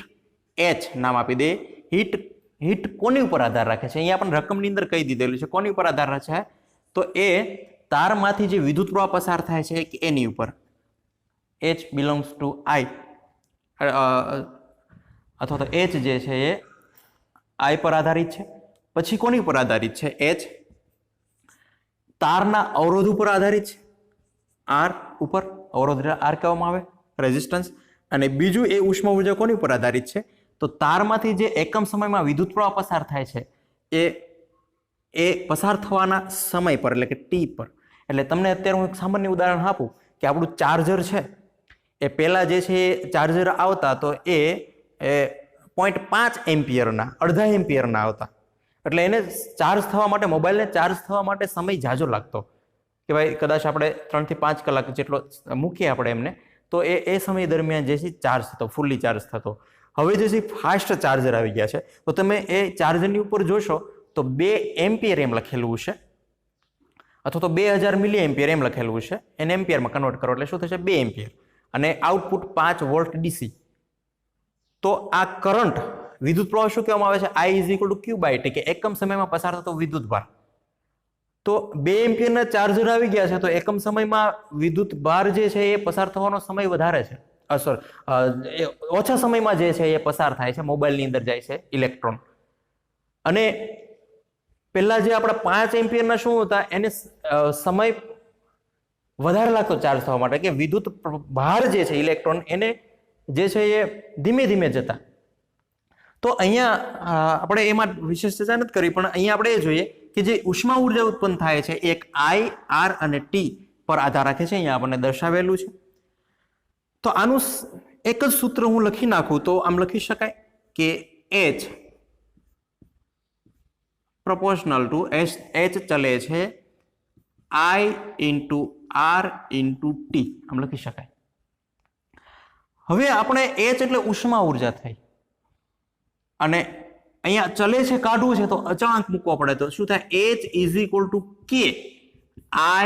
H નામ આપી દે. હીટ કોની ઉપર આધાર રાખે છે? અહીંયા પણ રકમની અંદર કહી દીધેલું છે કોની ઉપર આધાર રાખે છે. તો એ તારમાંથી જે વિદ્યુત પ્રવાહ પસાર થાય છે કે એની ઉપર. H belongs to I અથવા તો H જે છે એ I પર આધારિત છે. પછી કોની ઉપર આધારિત છે? H તારના અવરોધ ઉપર આધારિત છે. R ઉપર અવરોધ R કહેવામાં આવે રેઝિસ્ટન્સ. અને બીજું એ ઉષ્મા ઉર્જા કોની ઉપર આધારિત છે? તો તારમાંથી જે એકમ સમયમાં વિદ્યુત પ્રવાહ પસાર થાય છે એ પસાર થવાના સમય પર એટલે કે t પર. એટલે તમને અત્યારે હું એક સામાન્ય ઉદાહરણ આપું કે આપણું ચાર્જર છે એ પહેલા જે છે એ ચાર્જર આવતા તો એ 0.5 એમ્પિયરના અડધા એમ્પિયરના આવતા. એટલે એને ચાર્જ થવા માટે મોબાઈલને ચાર્જ થવા માટે સમય ઝાઝો લાગતો કે ભાઈ કદાચ આપણે 3 થી 5 કલાક જેટલો મૂકીએ આપણે એમને તો એ સમય દરમિયાન જે છે ચાર્જ થતો ફૂલ્લી ચાર્જ થતો. હવે જે છે ફાસ્ટ ચાર્જર આવી ગયા છે તો તમે એ ચાર્જરની ઉપર જોશો તો 2 એમ્પિયર એમ લખેલું છે અથવા તો 2000 મિલી એમ્પિયર એમ લખેલું છે. એને એમ્પિયરમાં કન્વર્ટ કરો એટલે શું થશે 2 એમ્પિયર અને આઉટપુટ 5 વોલ્ટ DC. તો આ કરંટ વિદ્યુત પ્રવાહ શું કહેવામાં આવે છે? I is equal to Q by T, કે એકમ સમયમાં પસાર થતો વિદ્યુત ભાર. તો 2 એમ્પિયરના ચાર્જર આવી ગયા છે, તો એકમ સમયમાં વિદ્યુત ભાર જે છે એ પસાર થવાનો સમય વધારે છે. ઓછા સમયમાં જે છે એ પસાર થાય છે, મોબાઈલની અંદર જાય છે ઇલેક્ટ્રોન. અને પહેલા જે આપણા 5 એમ્પિયરના શું હતા, એને સમય વધારે લાગતો ચાર્જ થવા માટે, કે વિદ્યુત ભાર જે છે ઇલેક્ટ્રોન એને જે છે એ ધીમે ધીમે જતા. તો અહીંયા આપણે એમાં વિશેષ ચર્ચા નથી કરી, પણ અહીંયા આપણે એ જોઈએ કે જે ઉષ્મા ઉર્જા ઉત્પન્ન થાય છે એક I, R અને T પર આધાર રાખે છે. અહીંયા આપણને દર્શાવેલું છે. તો આનું એક જ સૂત્ર હું લખી નાખું તો આમ લખી શકાય કે H proportional to H ચલે છે I into R into T, આમ લખી શકાય. હવે આપણે H એટલે ઉષ્મા ઉર્જા થઈ, અને અહીંયા ચલે છે કાઢવું છે તો અચળાંક મૂકવો પડે, તો શું થાય? H is equal two K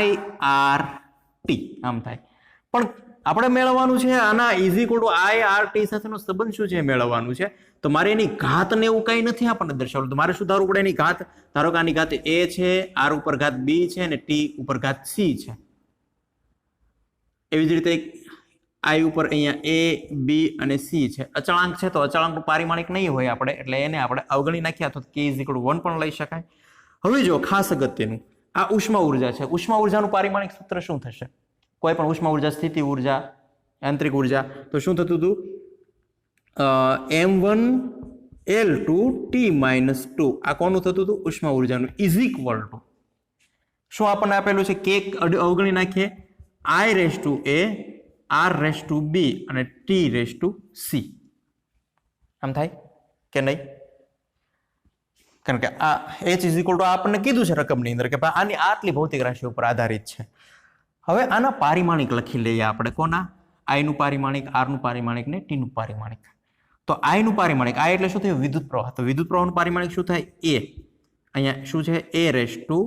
I R T, આમ થાય. પણ આપણે મેળવવાનું છે આના is equal two I R T સાથેનો સંબંધ શું છે મેળવવાનું છે. તો મારે એની ઘાત ને એવું કઈ નથી આપણને દર્શાવવું, તો મારે શું ધારવું પડે? એની ઘાત. ધારો કે આની ઘાત A છે, R ઉપર ઘાત B છે અને T ઉપર ઘાત C છે. એવી જ રીતે I ઉપર અહીંયા A, B અને C છે. અચળાંક છે તો અચળાંકનું પારિમાણિક નહીં હોય આપણે, એટલે એને આપણે અવગણી નાખ્યા તો K ઇઝ ઇક્વલ ટુ 1 પણ લઈ શકાય. હવે જો ખાસ અગત્યનું, આ ઉષ્મા ઉર્જા છે. ઉષ્મા ઉર્જાનું પારિમાણિક સૂત્ર શું થશે? કોઈ પણ ઉષ્મા ઉર્જા, સ્થિતિ ઉર્જા, યાંત્રિક ઉર્જા, તો શું થતું હતું? M1L2 T-2. આ કોનું થતું હતું? ઉષ્મા ઉર્જાનું. ઇઝ ઇક્વલ ટુ શું આપણને આપેલું છે? K અવગણી નાખીએ, I raise to A, R raise to B અને T રેઝ ટુ C. આમ થાય કે નહીં? કારણ કે આ H ઇઝ ઇક્વલ ટુ આપણને કીધું છે રકમની અંદર કે આની આટલી ભૌતિક રાશિઓ પર આધારિત છે. હવે આના પારિમાણિક લખી લઈએ આપણે. કોના? I નું પારિમાણિક, R નું પારિમાણિક ને T નું પારિમાણિક. તો I નું પારિમાણિક, I એટલે શું થયું? વિદ્યુત પ્રવાહ. તો વિદ્યુત પ્રવાહનું પારિમાણિક શું થાય? A. અહીંયા શું છે? A raise to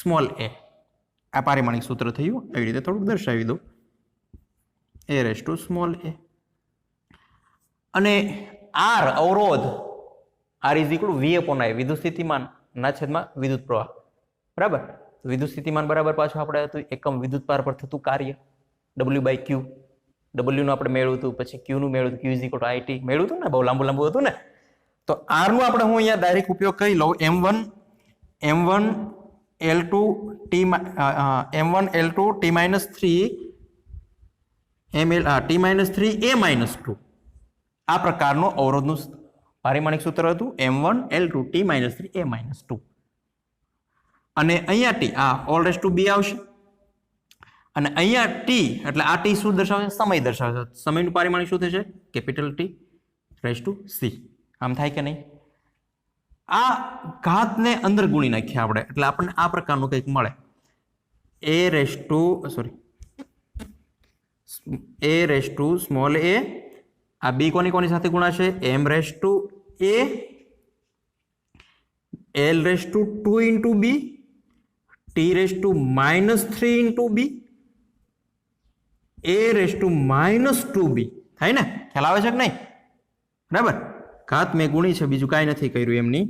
small a. આ પારિમાણિક સૂત્ર થયું. એવી રીતે થોડુંક દર્શાવી દો. A raise to small a. અને R અવરોધ, R is equal to V upon I, વિદ્યુત સ્થિતિમાન ના છેદમાં વિદ્યુત પ્રવાહ. બરાબર? વિદ્યુત સ્થિતિમાન બરાબર પાછું આપણે હતું એકમ વિદ્યુત ભાર પર થતું કાર્ય W બાય Q. W નું આપણે મેળવ્યું હતું, પછી Q નું મેળવ્યું, Q is equal two IT મેળવ્યું હતું ને, બહુ લાંબુ હતું ને. તો R નું આપણે હું અહીંયા ડાયરેક્ટ ઉપયોગ કરી લઉં. M1L2 T-3 T-3A-2. આ પ્રકારનું અવરોધનું પારિમાણિક સૂત્ર હતું. M1L2 T-3A-2. અને અહીંયા T, આ ઓલ રેઝ ટુ B આવશે. અને અહીંયા T એટલે આ T શું દર્શાવે છે? સમય દર્શાવે છે. સમયનું પારિમાણિક શું થશે? Capital T raise to C. આમ થાય કે નહીં? આ ઘાતને અંદર ગુણી નાખીએ આપણે, એટલે આપણને આ પ્રકારનું કંઈક મળે. A raise to small a. આ B કોની સાથે ગુણાશે? M raise to A, L raise to 2 into B, T raise to -3 into B, A raise to -2B. થાય ને? ખ્યાલ આવે છે કે નહીં? બરાબર? ઘાત મેં ગુણી છે, બીજું કાંઈ નથી કર્યું એમની.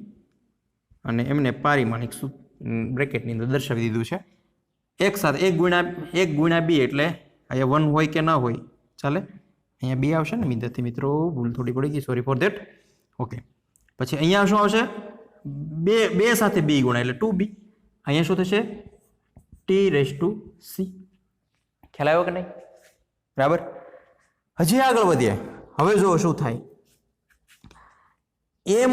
અને એમને પારિમાણિક બ્રેકેટની અંદર દર્શાવી દીધું છે. એક સાથે 1 ગુણ્યા B, એટલે અહીંયા 1 હોય કે ના હોય ચાલે. અહીંયા B આવશે ને વિદ્યાર્થી મિત્રો? ભૂલ થોડી પડી ગઈ, સોરી ફોર ધેટ. ઓકે. પછી અહીંયા શું આવશે? 2 સાથે B ગુણ્યા એટલે 2B. અહીંયા શું થશે? T raise to C. ખ્યાલ આવ્યો કે નહીં? બરાબર? હજી આગળ વધીએ. હવે જો શું થાય. M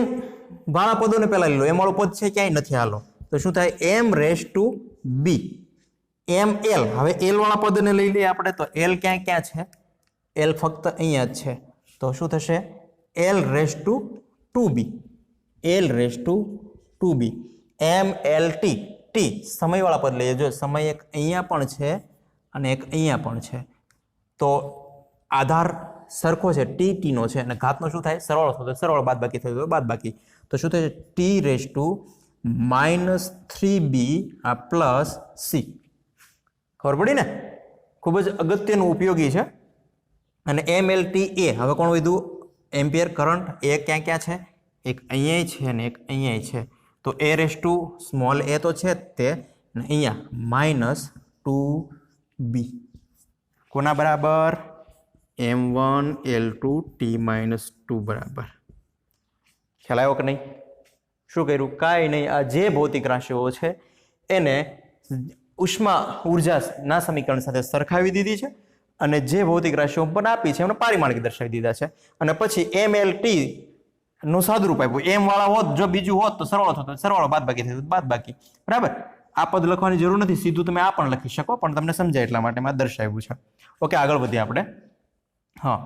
વાળા પદોને પહેલા લઈ લો. M વાળો પદ છે ક્યાંય નથી, હાલો. તો શું થાય? M raise to B, ML. હવે L વાળા પદને લઈ લઈએ આપણે. તો L ક્યાં છે? L ફક્ત અહીંયા જ છે. તો શું થશે? L raise to 2B, L raise to 2B, MLT. T સમયવાળા પદ લઈએ. જો સમય એક અહીંયા પણ છે અને એક અહીંયા પણ છે, તો આધાર સરખો છે, T નો છે, અને ઘાતનો શું થાય? સરવાળો થતો, સરવાળો બાદબાકી થતો, બાદબાકી. તો શું થશે? T રેઝ ટુ -3B આ પ્લસ C. ખબર પડી ને? ખૂબ જ અગત્યનું ઉપયોગી છે. અને MLTA. હવે કોણ વધ્યું? એમ્પિયર કરંટ એ ક્યાં ક્યાં છે? એક અહીંયા છે અને એક અહીંયા છે. તો a raise to small a તો છે જ તે, અને અહીંયા -2b કોના બરાબર? m1 L2 t-2 બરાબર. ખ્યાલ આવ્યો કે નહીં? શું કર્યું? કાંઈ નહીં. આ જે ભૌતિક રાશિઓ છે એને ઉષ્મા ઉર્જાના સમીકરણ સાથે સરખાવી દીધી છે, અને જે ભૌતિક રાશિઓ પણ આપી છે એમને પારિમાણિક દર્શાવી દીધા છે, અને પછી mLT નું સાદુરૂપ આપ્યું. એમ વાળા હોત, જો બીજું હોત તો સરવાળો થતો, સરવાળો બાદબાકી થતો, બાદબાકી. બરાબર. આ પદ લખવાની જરૂર નથી, સીધું તમે આ પણ લખી શકો, પણ તમને સમજાય એટલા માટે મેં દર્શાવ્યું છે. ઓકે, આગળ વધીએ આપણે. હા,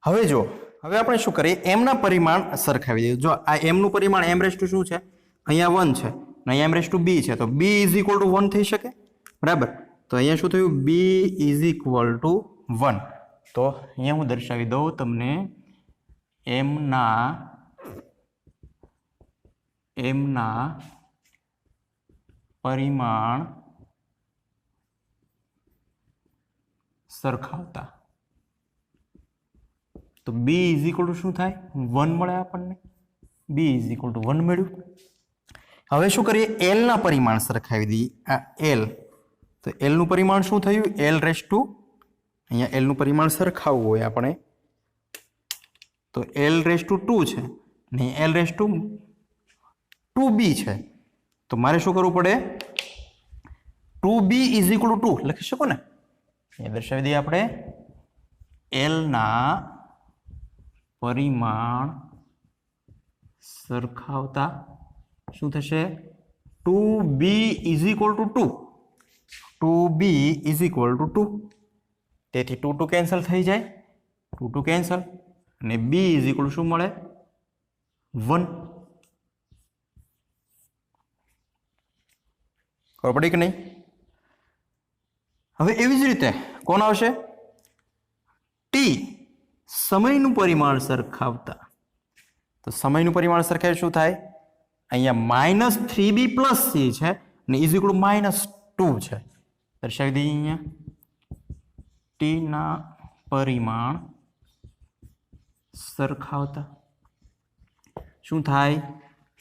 હવે જો હવે આપણે શું કરીએ? એમના પરિમાણ સરખાવી દઈએ. જો આ એમનું પરિમાણ m રેસ ટુ શું છે? અહીંયા 1 છે, અને અહીંયા m રેસ ટુ b છે, તો b ઇઝ ઇક્વલ ટુ 1 થઈ શકે. બરાબર. તો અહીંયા શું થયું? b is equal two 1. તો અહીંયા હું દર્શાવી દઉં તમને એમના પરિમાણ સરખાવતા. તો b ઇઝ ઇક્વલ ટુ શું થાય? 1 મળે આપણને. b ઇઝ ઇક્વલ ટુ 1 મળ્યું. હવે શું કરીએ? l ના પરિમાણ સરખાવી દઈએ. આ l, તો l નું પરિમાણ શું થયું? l રેસ ટુ, અહીંયા l નું પરિમાણ સરખાવવું હોય આપણે, તો l રેસ ટુ 2 છે, અને l રેસ ટુ 2b છે. તો મારે શું કરવું પડે? 2b ઇઝ ઇક્વલ ટુ 2 લખી શકો ને? એ દર્શાવી દઈએ આપણે. l ના પરિમાણ સરખાવતા શું થશે? 2b is equal two 2. 2b is equal two 2. તેથી 2 2 કેન્સલ થઈ જાય, 2 2 કેન્સલ, અને b ઇઝ ઇક્વલ શું મળે? 1. ખબર પડી કે નહીં? હવે એવી જ રીતે કોણ આવશે? t સમયનું પરિમાણ સરખાવતા. તો સમયનું પરિમાણ સરખાવે શું થાય? અહીંયા -3b + c છે, અને ઇઝ ઇક્વલ -2 છે. દર્શાવી દઈએ અહીંયા t ના પરિમાણ સરખાવતા શું થાય?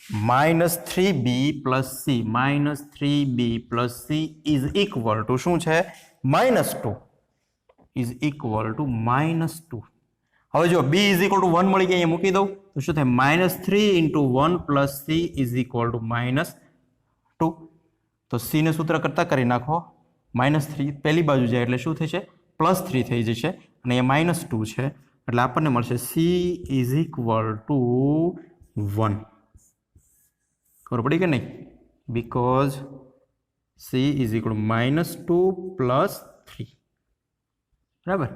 -3b + c, -3b + c is equal two શું છે? -2 ઇઝ ઇક્વલ ટુ -2. હવે જો b ઇઝ ઇક્વલ ટુ 1 મળી ગયા, અહીંયા મૂકી દઉં તો શું થાય? -3 × 1 + c ઇઝ ઇક્વલ ટુ -2. તો c ને સૂત્ર કરતા કરી નાખો. -3 પહેલી બાજુ જાય એટલે શું થશે? +3 થઈ જશે, અને અહીંયા -2 છે, એટલે આપણને મળશે c ઇઝ ઇક્વલ ટુ 1. ખબર પડી કે નહીં? Because c is equal two -2 + 3. બરાબર.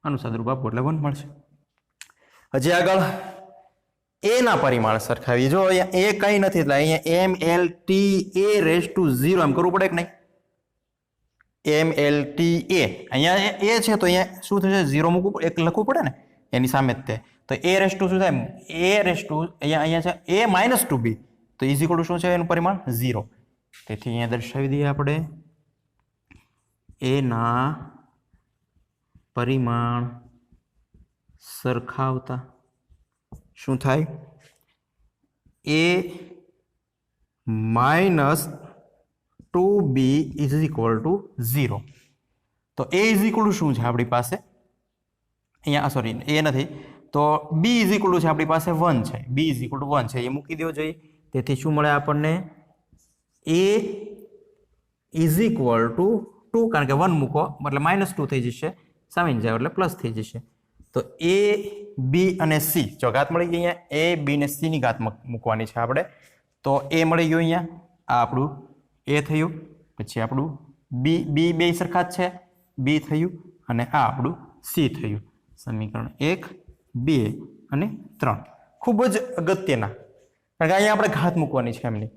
આનું સાદુરૂપ આપો એટલે 1 મળશે. હજી આગળ a ના પરિમાણ સરખાવીએ. જો અહીંયા a કંઈ નથી, એટલે અહીંયા mLT a રેસ ટુ 0 એમ કરવું પડે કે નહીં? mLT a, અહીંયા a છે તો અહીંયા શું થશે? 0 મૂકવું, એક લખવું પડે ને એની સામે જ તે. તો a રેસ ટુ શું થાય? a રેસ ટુ અહીંયા છે a -2b, તો ઇઝ ઇક્વલ ટુ શું છે એનું પરિમાણ? 0. તેથી અહીંયા દર્શાવી દઈએ આપણે a ના પરિમાણ સરખાવતા શું થાય? a -2b is equal two 0. તો a ઇઝ ઇક્વલ ટુ શું છે આપણી પાસે? અહીંયા સોરી, a નથી, તો b ઇઝ ઇક્વલ ટુ છે આપણી પાસે 1 છે. b ઇઝ ઇક્વલ ટુ 1 છે, એ મૂકી દેવો જોઈએ. તેથી શું મળે આપણને? a ઇઝ ઇક્વલ ટુ 2, કારણ કે 1 મૂકો એટલે -2 થઈ જશે, સામે જાવ એટલે પ્લસ થઈ જશે. તો a b અને c, જો ઘાત મળી ગઈ, અહીંયા a b ને c ની ઘાત મૂકવાની છે આપણે. તો a મળી ગયું, અહીંયા આ આપણું a થયું, પછી આપણું b બે સરખા જ છે, b થયું, અને આ આપણું c થયું. સમીકરણ 1 2 અને 3 ખૂબ જ અગત્યના, કારણ કે અહીંયા આપણે ઘાત મૂકવાની છે એમની.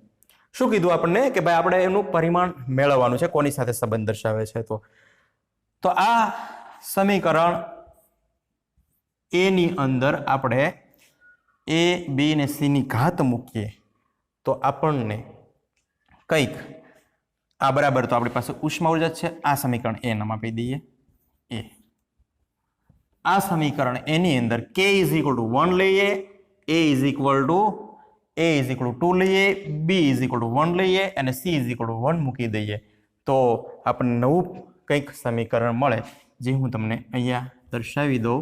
શું કીધું આપણને કે ભાઈ આપણે એનું પરિમાણ મેળવવાનું છે, કોની સાથે સંબંધ દર્શાવે છે. તો આ સમીકરણ a ની અંદર આપણે a b ને c ની ઘાત મૂકીએ તો આપણને કંઈક આ બરાબર, તો આપણી પાસે ઉષ્મા ઉર્જા છે. આ સમીકરણ a નામ આપી દઈએ a. આ સમીકરણ એની અંદર k ઇઝ ઇક્વલ ટુ 1 લઈએ, a ઇઝ ઇક્વલ ટુ 2 લઈએ, b ઇઝ ઇક્વલ ટુ 1 લઈએ અને c ઇઝ ઇક્વલ ટુ 1 મૂકી દઈએ તો આપણને નવું કંઈક સમીકરણ મળે, જે હું તમને અહીંયા દર્શાવી દઉં.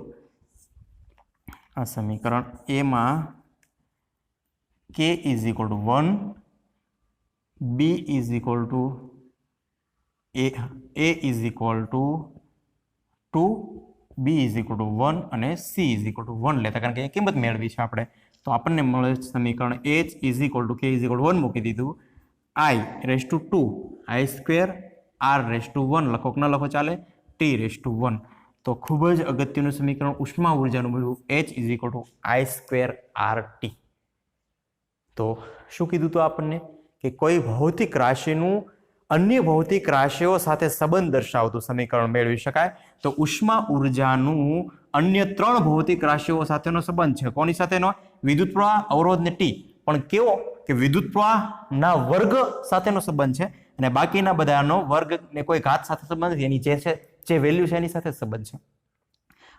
આ સમીકરણ એમાં k is equal two 1, b is equal two a is equal two 2, b is equal two 1 અને c ઇઝ ઇક્વલ ટુ 1 લેતા, કારણ કે એ કિંમત મેળવી છે આપણે, તો આપણને મળે સમીકરણ h is equal two k is equal two 1 મૂકી દીધું, i raise to 2 i square r raise to 1 લખો કે ન લખો ચાલે, t રેસ ટુ 1. તો ખૂબ જ અગત્યનું સમીકરણ ઉષ્મા ઉર્જાનું મળ્યું h is equal two i square rt. તો શું કીધું તો આપણને કે કોઈ ભૌતિક રાશિનું અન્ય ભૌતિક રાશિઓ સાથે સંબંધ દર્શાવતું સમીકરણ મેળવી શકાય. તો ઉષ્મા ઉર્જાનું અન્ય 3 ભૌતિક રાશિઓ સાથેનો સંબંધ છે. કોની સાથેનો? વિદ્યુત પ્રવાહ, અવરોધ ને ટી. પણ કેવો કે વિદ્યુત પ્રવાહના વર્ગ સાથેનો સંબંધ છે અને બાકીના બધાનો વર્ગ ને કોઈ ઘાત સાથે સંબંધ નથી, એની જે વેલ્યુ છે એની સાથે સંબંધ છે.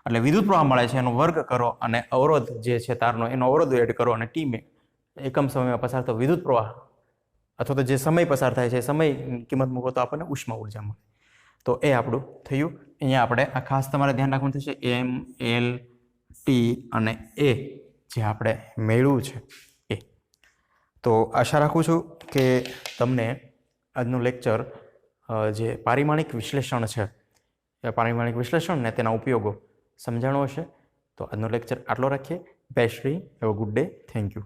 એટલે વિદ્યુત પ્રવાહ મળે છે એનો વર્ગ કરો અને અવરોધ જે છે તારનો એનો અવરોધ એડ કરો અને ટી એકમ સમયમાં પસાર થતો વિદ્યુત પ્રવાહ અથવા તો જે સમય પસાર થાય છે એ સમય કિંમત મૂકો તો આપણને ઉષ્મા ઉર્જા મળે. તો એ આપણું થયું. અહીંયા આપણે આ ખાસ તમારે ધ્યાન રાખવાનું થશે એમ, એલ, ટી અને એ જે આપણે મેળવ્યું છે એ. તો આશા રાખું છું કે તમને આજનું લેક્ચર જે પારિમાણિક વિશ્લેષણ છે એ પારિમાણિક વિશ્લેષણ ને તેના ઉપયોગો સમજાણો હશે. તો આજનો લેક્ચર આટલો રાખીએ. જય Shri, have a good day, thank you.